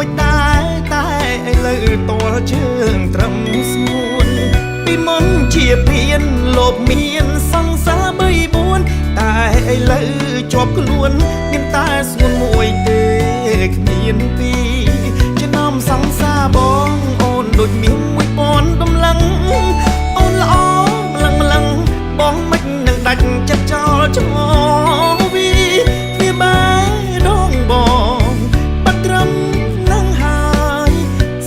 ចតែឥឡូវតលជើងត្រឹមស្ងួនពីមុនជាភៀនលោកមានសង្សារ3 4តែឥឡូវជាប់ខ្លួនមានតែស្ងួនមួយទេគ្មានពីរចំណោមសង្សារបងអូនដូចមាន1000កម្លាំងអូនល្អម្លឹងបងមិននឹងដាច់ចិត្តចោលចោលវាបែដងបងបាត់ត្រឹមនឹងហើយ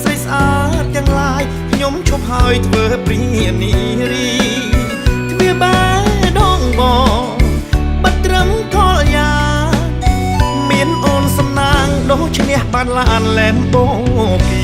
ស្រីស្អាតទាំងឡាយខ្ញុំឈប់ហើយធ្វើព្រានារីវាបែដងបងបាត់ត្រឹមកលយ៉ាមានអូនសំណាងដូច្នេះបានឡានឡែមបូគី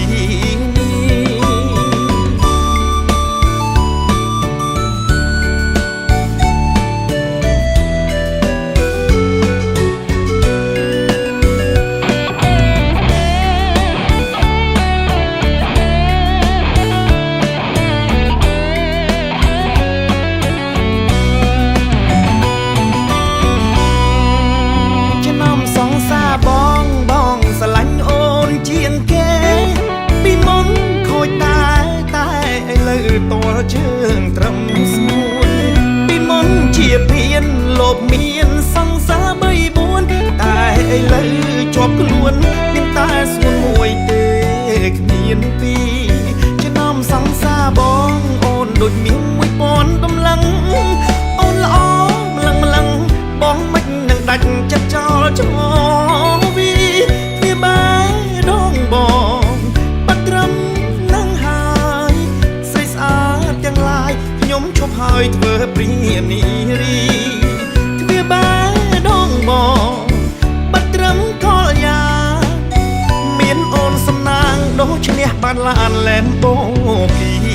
តលជើងត្រឹមស្ងួនពីមុនជាភៀនលោកមានសង្សារ3 4តែឥឡូវជាប់ខ្លួនមានតែស្ងួនមួយទេគ្មានពីរចំណោមសង្សារបងអូនដូចមាន1000កម្លាំងអូនល្អម្លឹងបងមិននឹងដាច់ចិត្តចោលចោលវាបែដងបងបាត់ត្រឹមខ្ញុំឈប់ហើយធ្វើព្រានារីវាបែដងបងបាត់ត្រឹមកលយ៉ាមានអូនសំណាងដូច្នេះបានឡានឡែមបូគី